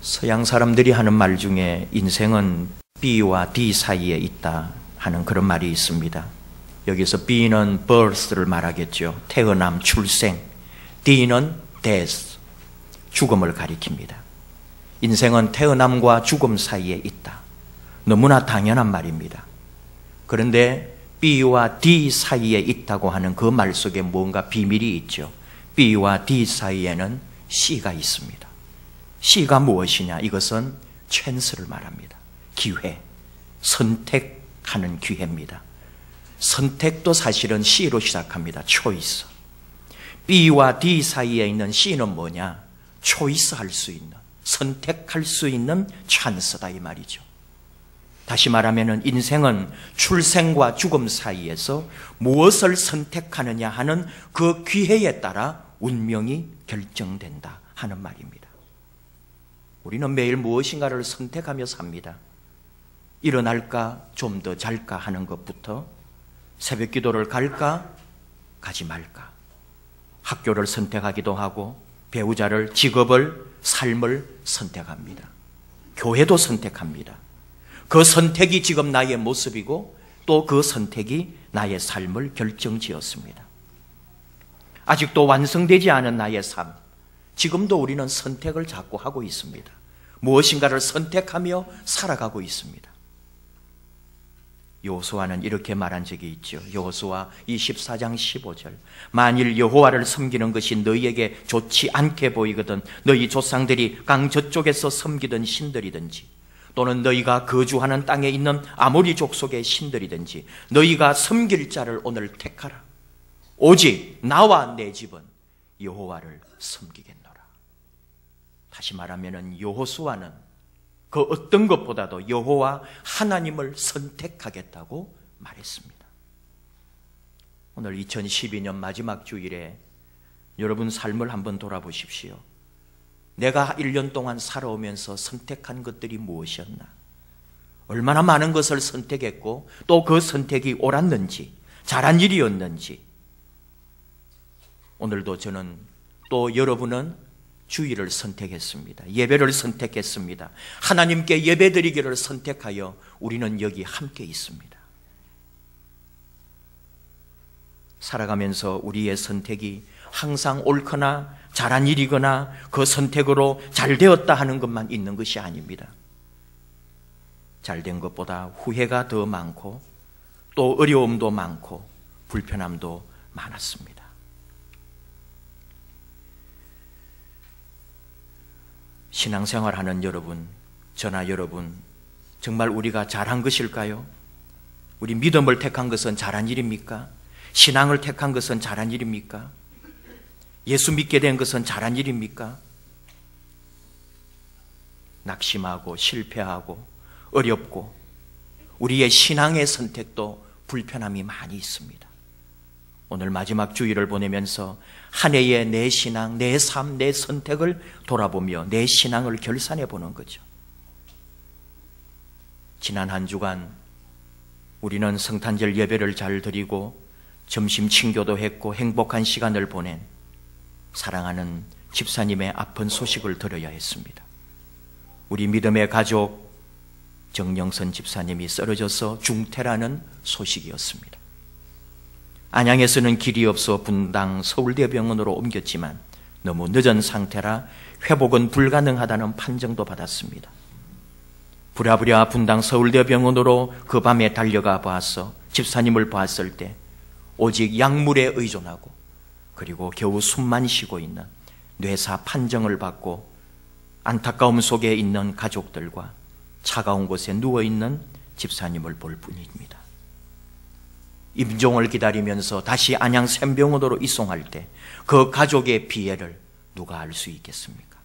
서양 사람들이 하는 말 중에 인생은 B와 D 사이에 있다 하는 그런 말이 있습니다. 여기서 B는 birth를 말하겠죠. 태어남, 출생. D는 death, 죽음을 가리킵니다. 인생은 태어남과 죽음 사이에 있다. 너무나 당연한 말입니다. 그런데 B와 D 사이에 있다고 하는 그 말 속에 뭔가 비밀이 있죠. B와 D 사이에는 C가 있습니다. C가 무엇이냐? 이것은 찬스를 말합니다. 기회, 선택하는 기회입니다. 선택도 사실은 C로 시작합니다. 초이스. B와 D 사이에 있는 C는 뭐냐? 초이스 할 수 있는, 선택할 수 있는 찬스다 이 말이죠. 다시 말하면 인생은 출생과 죽음 사이에서 무엇을 선택하느냐 하는 그 기회에 따라 운명이 결정된다 하는 말입니다. 우리는 매일 무엇인가를 선택하며 삽니다. 일어날까, 좀 더 잘까 하는 것부터 새벽 기도를 갈까, 가지 말까, 학교를 선택하기도 하고 배우자를, 직업을, 삶을 선택합니다. 교회도 선택합니다. 그 선택이 지금 나의 모습이고 또 그 선택이 나의 삶을 결정지었습니다. 아직도 완성되지 않은 나의 삶, 지금도 우리는 선택을 자꾸 하고 있습니다. 무엇인가를 선택하며 살아가고 있습니다. 여호수아는 이렇게 말한 적이 있죠. 여호수아 24장 15절. 만일 여호와를 섬기는 것이 너희에게 좋지 않게 보이거든 너희 조상들이 강 저쪽에서 섬기던 신들이든지 또는 너희가 거주하는 땅에 있는 아모리 족속의 신들이든지 너희가 섬길 자를 오늘 택하라. 오직 나와 내 집은 여호와를 섬기겠노라. 다시 말하면 여호수아는 그 어떤 것보다도 여호와 하나님을 선택하겠다고 말했습니다. 오늘 2012년 마지막 주일에 여러분 삶을 한번 돌아보십시오. 내가 1년 동안 살아오면서 선택한 것들이 무엇이었나? 얼마나 많은 것을 선택했고 또 그 선택이 옳았는지, 잘한 일이었는지. 오늘도 저는 또 여러분은 주일을 선택했습니다. 예배를 선택했습니다. 하나님께 예배드리기를 선택하여 우리는 여기 함께 있습니다. 살아가면서 우리의 선택이 항상 옳거나 잘한 일이거나 그 선택으로 잘 되었다 하는 것만 있는 것이 아닙니다. 잘된 것보다 후회가 더 많고 또 어려움도 많고 불편함도 많았습니다. 신앙생활하는 여러분, 저나 여러분, 정말 우리가 잘한 것일까요? 우리 믿음을 택한 것은 잘한 일입니까? 신앙을 택한 것은 잘한 일입니까? 예수 믿게 된 것은 잘한 일입니까? 낙심하고 실패하고 어렵고 우리의 신앙의 선택도 불편함이 많이 있습니다. 오늘 마지막 주일을 보내면서 한 해의 내 신앙, 내 삶, 내 선택을 돌아보며 내 신앙을 결산해 보는 거죠. 지난 한 주간 우리는 성탄절 예배를 잘 드리고 점심 친교도 했고 행복한 시간을 보낸 사랑하는 집사님의 아픈 소식을 들어야 했습니다. 우리 믿음의 가족 정영선 집사님이 쓰러져서 중태라는 소식이었습니다. 안양에서는 길이 없어 분당 서울대병원으로 옮겼지만 너무 늦은 상태라 회복은 불가능하다는 판정도 받았습니다. 부랴부랴 분당 서울대병원으로 그 밤에 달려가 봐서 집사님을 봤을 때 오직 약물에 의존하고 그리고 겨우 숨만 쉬고 있는 뇌사 판정을 받고 안타까움 속에 있는 가족들과 차가운 곳에 누워있는 집사님을 볼 뿐입니다. 임종을 기다리면서 다시 안양 샘병원으로 이송할 때 그 가족의 피해를 누가 알 수 있겠습니까?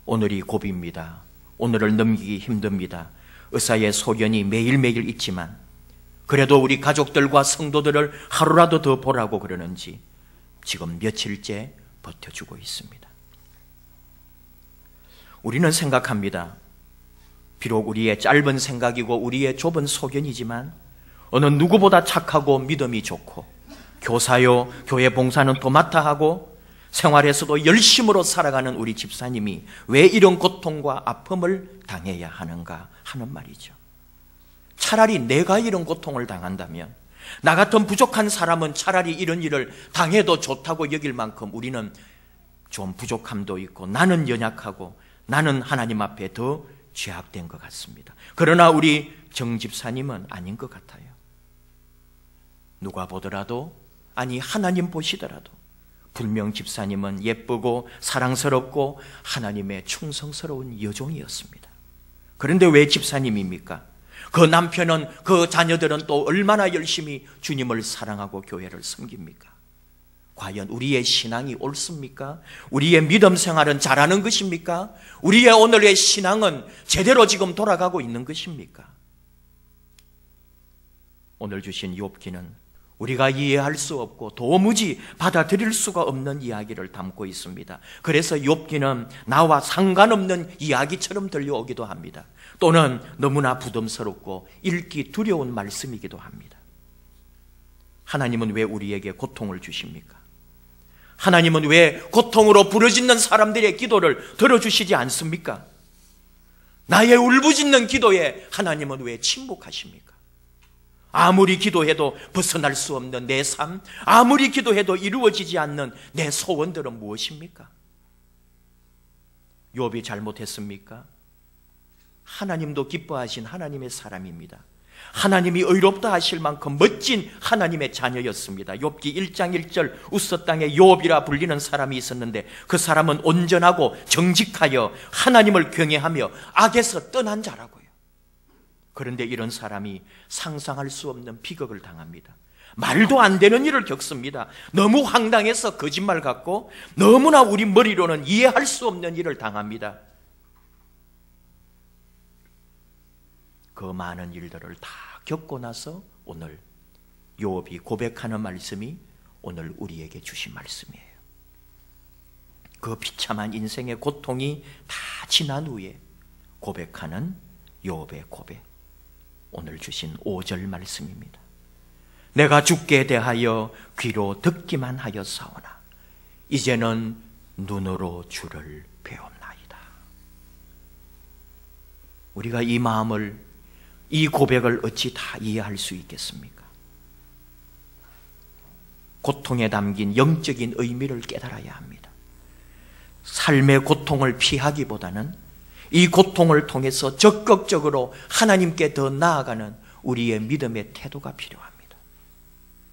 오늘이 고비입니다. 오늘을 넘기기 힘듭니다. 의사의 소견이 매일매일 있지만 그래도 우리 가족들과 성도들을 하루라도 더 보라고 그러는지 지금 며칠째 버텨주고 있습니다. 우리는 생각합니다. 비록 우리의 짧은 생각이고 우리의 좁은 소견이지만 어느 누구보다 착하고 믿음이 좋고 교사요, 교회 봉사는 도맡아 하고 생활에서도 열심으로 살아가는 우리 집사님이 왜 이런 고통과 아픔을 당해야 하는가 하는 말이죠. 차라리 내가 이런 고통을 당한다면, 나 같은 부족한 사람은 차라리 이런 일을 당해도 좋다고 여길 만큼 우리는 좀 부족함도 있고, 나는 연약하고 나는 하나님 앞에 더 죄악된 것 같습니다. 그러나 우리 정 집사님은 아닌 것 같아요. 누가 보더라도, 아니 하나님 보시더라도 분명 집사님은 예쁘고 사랑스럽고 하나님의 충성스러운 여종이었습니다. 그런데 왜 집사님입니까? 그 남편은, 그 자녀들은 또 얼마나 열심히 주님을 사랑하고 교회를 섬깁니까? 과연 우리의 신앙이 옳습니까? 우리의 믿음 생활은 잘하는 것입니까? 우리의 오늘의 신앙은 제대로 지금 돌아가고 있는 것입니까? 오늘 주신 욥기는 우리가 이해할 수 없고 도무지 받아들일 수가 없는 이야기를 담고 있습니다. 그래서 욥기는 나와 상관없는 이야기처럼 들려오기도 합니다. 또는 너무나 부담스럽고 읽기 두려운 말씀이기도 합니다. 하나님은 왜 우리에게 고통을 주십니까? 하나님은 왜 고통으로 부르짖는 사람들의 기도를 들어주시지 않습니까? 나의 울부짖는 기도에 하나님은 왜 침묵하십니까? 아무리 기도해도 벗어날 수 없는 내 삶, 아무리 기도해도 이루어지지 않는 내 소원들은 무엇입니까? 욥이 잘못했습니까? 하나님도 기뻐하신 하나님의 사람입니다. 하나님이 의롭다 하실 만큼 멋진 하나님의 자녀였습니다. 욥기 1장 1절 우스 땅에 욥이라 불리는 사람이 있었는데 그 사람은 온전하고 정직하여 하나님을 경외하며 악에서 떠난 자라고요. 그런데 이런 사람이 상상할 수 없는 비극을 당합니다. 말도 안 되는 일을 겪습니다. 너무 황당해서 거짓말 같고 너무나 우리 머리로는 이해할 수 없는 일을 당합니다. 그 많은 일들을 다 겪고 나서 오늘 욥이 고백하는 말씀이 오늘 우리에게 주신 말씀이에요. 그 비참한 인생의 고통이 다 지난 후에 고백하는 욥의 고백, 오늘 주신 5절 말씀입니다. 내가 죽게 대하여 귀로 듣기만 하였사오나 이제는 눈으로 주를 배웠나이다. 우리가 이 마음을, 이 고백을 어찌 다 이해할 수 있겠습니까? 고통에 담긴 영적인 의미를 깨달아야 합니다. 삶의 고통을 피하기보다는 이 고통을 통해서 적극적으로 하나님께 더 나아가는 우리의 믿음의 태도가 필요합니다.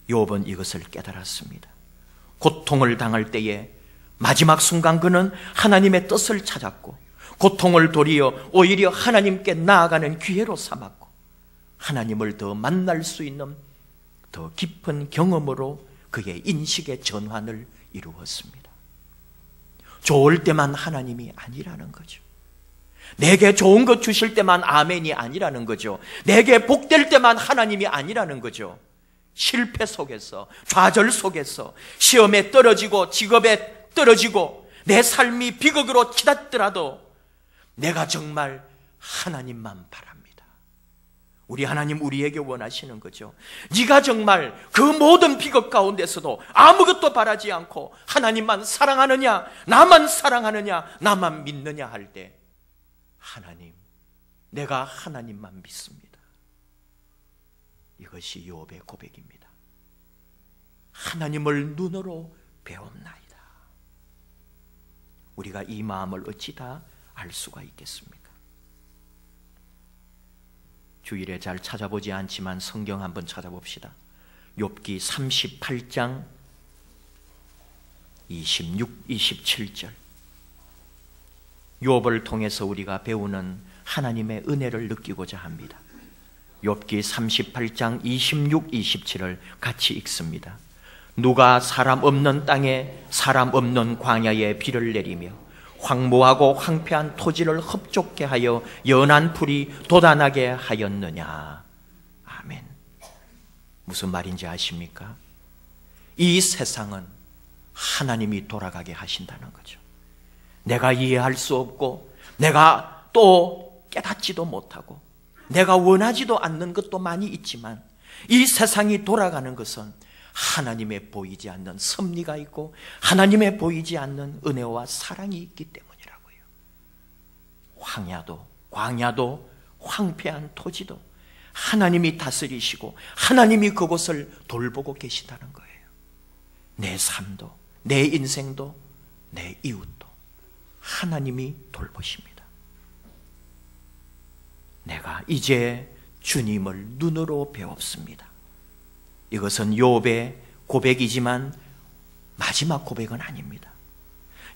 욥은 이것을 깨달았습니다. 고통을 당할 때에 마지막 순간 그는 하나님의 뜻을 찾았고 고통을 도리어 오히려 하나님께 나아가는 기회로 삼았고 하나님을 더 만날 수 있는 더 깊은 경험으로 그의 인식의 전환을 이루었습니다. 좋을 때만 하나님이 아니라는 거죠. 내게 좋은 것 주실 때만 아멘이 아니라는 거죠. 내게 복될 때만 하나님이 아니라는 거죠. 실패 속에서, 좌절 속에서, 시험에 떨어지고 직업에 떨어지고 내 삶이 비극으로 치닫더라도 내가 정말 하나님만 바랍니다. 우리 하나님 우리에게 원하시는 거죠. 네가 정말 그 모든 비극 가운데서도 아무것도 바라지 않고 하나님만 사랑하느냐, 나만 사랑하느냐, 나만 믿느냐 할 때 하나님, 내가 하나님만 믿습니다. 이것이 욥의 고백입니다. 하나님을 눈으로 배웠나이다. 우리가 이 마음을 어찌 다 알 수가 있겠습니까? 주일에 잘 찾아보지 않지만 성경 한번 찾아봅시다. 욥기 38장 26, 27절. 욥을 통해서 우리가 배우는 하나님의 은혜를 느끼고자 합니다. 욥기 38장 26, 27을 같이 읽습니다. 누가 사람 없는 땅에 사람 없는 광야에 비를 내리며 황무하고 황폐한 토지를 흡족게 하여 연한 풀이 돋아나게 하였느냐. 아멘. 무슨 말인지 아십니까? 이 세상은 하나님이 돌아가게 하신다는 거죠. 내가 이해할 수 없고 내가 또 깨닫지도 못하고 내가 원하지도 않는 것도 많이 있지만 이 세상이 돌아가는 것은 하나님의 보이지 않는 섭리가 있고 하나님의 보이지 않는 은혜와 사랑이 있기 때문이라고요. 황야도 광야도 황폐한 토지도 하나님이 다스리시고 하나님이 그곳을 돌보고 계시다는 거예요. 내 삶도 내 인생도 내 이웃도 하나님이 돌보십니다. 내가 이제 주님을 눈으로 배웠습니다. 이것은 욥의 고백이지만 마지막 고백은 아닙니다.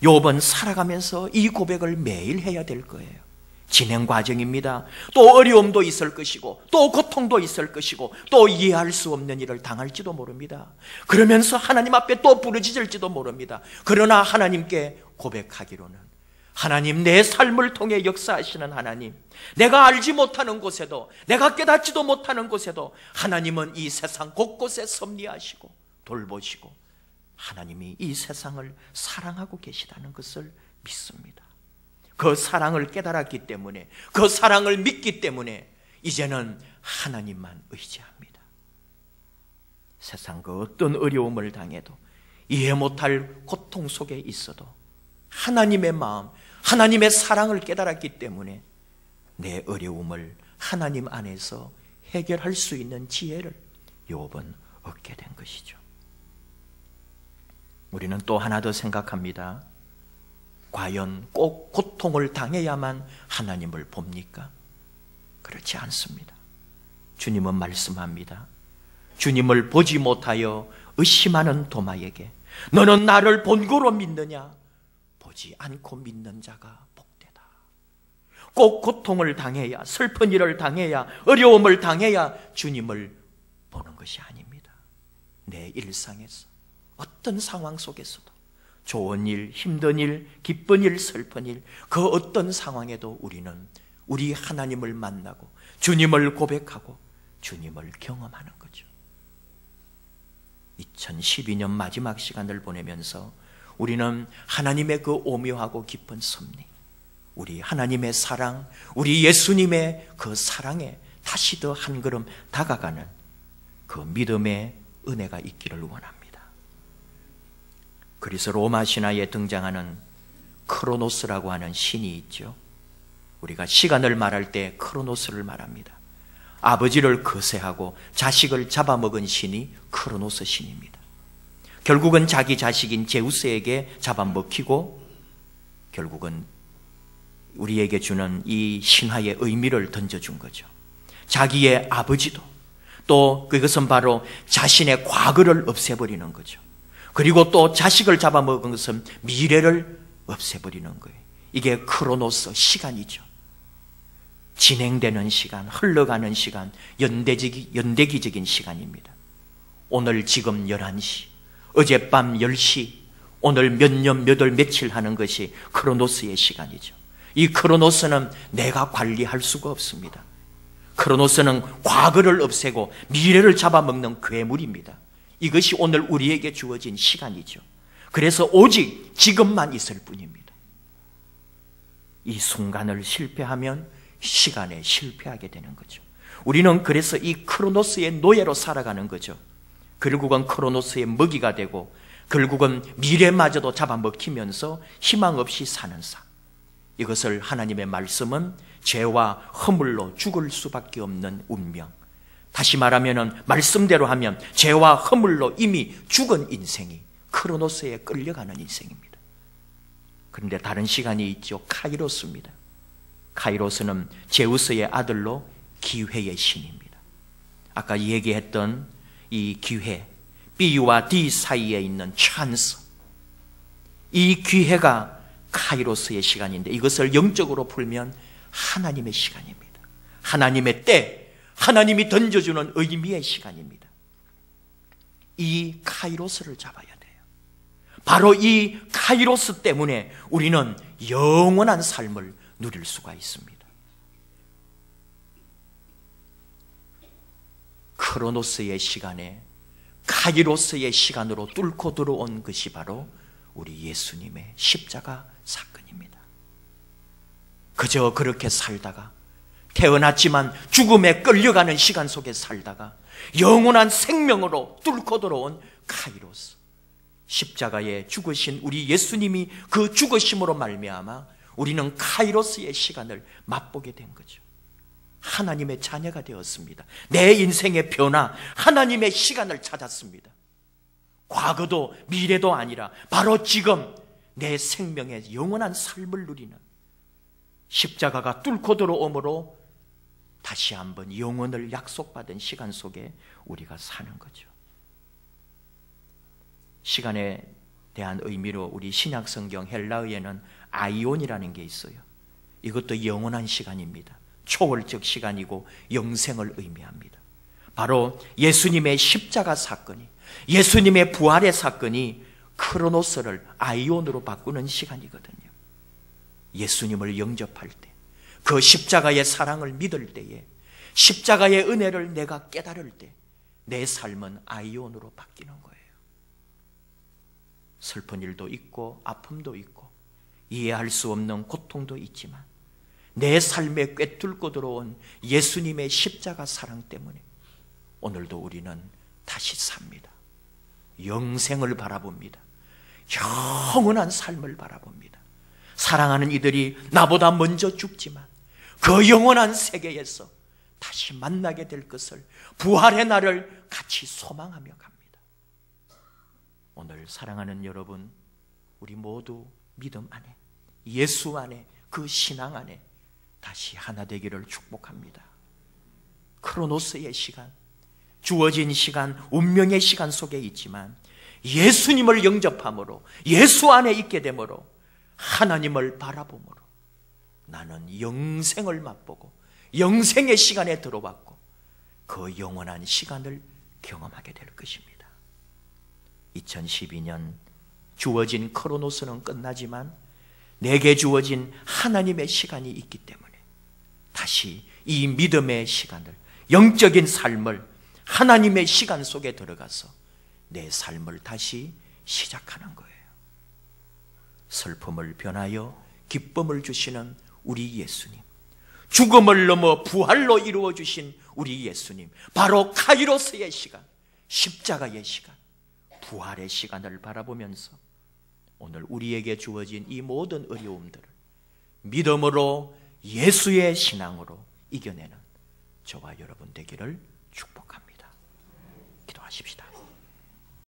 욥은 살아가면서 이 고백을 매일 해야 될 거예요. 진행 과정입니다. 또 어려움도 있을 것이고 또 고통도 있을 것이고 또 이해할 수 없는 일을 당할지도 모릅니다. 그러면서 하나님 앞에 또 부르짖을지도 모릅니다. 그러나 하나님께 고백하기로는 하나님, 내 삶을 통해 역사하시는 하나님, 내가 알지 못하는 곳에도 내가 깨닫지도 못하는 곳에도 하나님은 이 세상 곳곳에 섭리하시고 돌보시고 하나님이 이 세상을 사랑하고 계시다는 것을 믿습니다. 그 사랑을 깨달았기 때문에, 그 사랑을 믿기 때문에 이제는 하나님만 의지합니다. 세상 그 어떤 어려움을 당해도 이해 못할 고통 속에 있어도 하나님의 마음, 하나님의 사랑을 깨달았기 때문에 내 어려움을 하나님 안에서 해결할 수 있는 지혜를 욥은 얻게 된 것이죠. 우리는 또 하나 더 생각합니다. 과연 꼭 고통을 당해야만 하나님을 봅니까? 그렇지 않습니다. 주님은 말씀합니다. 주님을 보지 못하여 의심하는 도마에게 너는 나를 본고로 믿느냐? 보지 않고 믿는 자가 복되다. 꼭 고통을 당해야, 슬픈 일을 당해야, 어려움을 당해야 주님을 보는 것이 아닙니다. 내 일상에서 어떤 상황 속에서도 좋은 일, 힘든 일, 기쁜 일, 슬픈 일, 그 어떤 상황에도 우리는 우리 하나님을 만나고 주님을 고백하고 주님을 경험하는 거죠. 2012년 마지막 시간을 보내면서 우리는 하나님의 그 오묘하고 깊은 섭리, 우리 하나님의 사랑, 우리 예수님의 그 사랑에 다시 더 한 걸음 다가가는 그 믿음의 은혜가 있기를 원합니다. 그래서 로마 신화에 등장하는 크로노스라고 하는 신이 있죠. 우리가 시간을 말할 때 크로노스를 말합니다. 아버지를 거세하고 자식을 잡아먹은 신이 크로노스 신입니다. 결국은 자기 자식인 제우스에게 잡아먹히고 결국은 우리에게 주는 이 신화의 의미를 던져준 거죠. 자기의 아버지도 또 그것은 바로 자신의 과거를 없애버리는 거죠. 그리고 또 자식을 잡아먹은 것은 미래를 없애버리는 거예요. 이게 크로노스, 시간이죠. 진행되는 시간, 흘러가는 시간, 연대기적인 시간입니다. 오늘 지금 11시, 어젯밤 10시, 오늘 몇 년, 몇 월, 며칠 하는 것이 크로노스의 시간이죠. 이 크로노스는 내가 관리할 수가 없습니다. 크로노스는 과거를 없애고 미래를 잡아먹는 괴물입니다. 이것이 오늘 우리에게 주어진 시간이죠. 그래서 오직 지금만 있을 뿐입니다. 이 순간을 실패하면 시간에 실패하게 되는 거죠. 우리는 그래서 이 크로노스의 노예로 살아가는 거죠. 결국은 크로노스의 먹이가 되고 결국은 미래마저도 잡아먹히면서 희망 없이 사는 삶. 이것을 하나님의 말씀은 죄와 허물로 죽을 수밖에 없는 운명, 다시 말하면 말씀대로 하면 죄와 허물로 이미 죽은 인생이 크로노스에 끌려가는 인생입니다. 그런데 다른 시간이 있죠. 카이로스입니다. 카이로스는 제우스의 아들로 기회의 신입니다. 아까 얘기했던 이 기회, B와 D 사이에 있는 찬스, 이 기회가 카이로스의 시간인데 이것을 영적으로 풀면 하나님의 시간입니다. 하나님의 때, 하나님이 던져주는 의미의 시간입니다. 이 카이로스를 잡아야 돼요. 바로 이 카이로스 때문에 우리는 영원한 삶을 누릴 수가 있습니다. 크로노스의 시간에 카이로스의 시간으로 뚫고 들어온 것이 바로 우리 예수님의 십자가 사건입니다. 그저 그렇게 살다가 태어났지만 죽음에 끌려가는 시간 속에 살다가 영원한 생명으로 뚫고 들어온 카이로스. 십자가에 죽으신 우리 예수님이 그 죽으심으로 말미암아 우리는 카이로스의 시간을 맛보게 된 거죠. 하나님의 자녀가 되었습니다. 내 인생의 변화, 하나님의 시간을 찾았습니다. 과거도 미래도 아니라 바로 지금 내 생명의 영원한 삶을 누리는, 십자가가 뚫고 들어오므로 다시 한번 영원을 약속받은 시간 속에 우리가 사는 거죠. 시간에 대한 의미로 우리 신약성경 헬라어에는 아이온이라는 게 있어요. 이것도 영원한 시간입니다. 초월적 시간이고 영생을 의미합니다. 바로 예수님의 십자가 사건이, 예수님의 부활의 사건이 크로노스를 아이온으로 바꾸는 시간이거든요. 예수님을 영접할 때, 그 십자가의 사랑을 믿을 때에, 십자가의 은혜를 내가 깨달을 때 내 삶은 아이온으로 바뀌는 거예요. 슬픈 일도 있고 아픔도 있고 이해할 수 없는 고통도 있지만 내 삶에 꿰뚫고 들어온 예수님의 십자가 사랑 때문에 오늘도 우리는 다시 삽니다. 영생을 바라봅니다. 영원한 삶을 바라봅니다. 사랑하는 이들이 나보다 먼저 죽지만 그 영원한 세계에서 다시 만나게 될 것을, 부활의 날을 같이 소망하며 갑니다. 오늘 사랑하는 여러분, 우리 모두 믿음 안에, 예수 안에, 그 신앙 안에 다시 하나 되기를 축복합니다. 크로노스의 시간, 주어진 시간, 운명의 시간 속에 있지만 예수님을 영접함으로, 예수 안에 있게 되므로, 하나님을 바라봄으로 나는 영생을 맛보고 영생의 시간에 들어왔고 그 영원한 시간을 경험하게 될 것입니다. 2012년 주어진 크로노스는 끝나지만 내게 주어진 하나님의 시간이 있기 때문에 다시 이 믿음의 시간을, 영적인 삶을, 하나님의 시간 속에 들어가서 내 삶을 다시 시작하는 거예요. 슬픔을 변하여 기쁨을 주시는 우리 예수님, 죽음을 넘어 부활로 이루어 주신 우리 예수님, 바로 카이로스의 시간, 십자가의 시간, 부활의 시간을 바라보면서 오늘 우리에게 주어진 이 모든 어려움들을 믿음으로, 예수의 신앙으로 이겨내는 저와 여러분 되기를 축복합니다. 기도하십시다.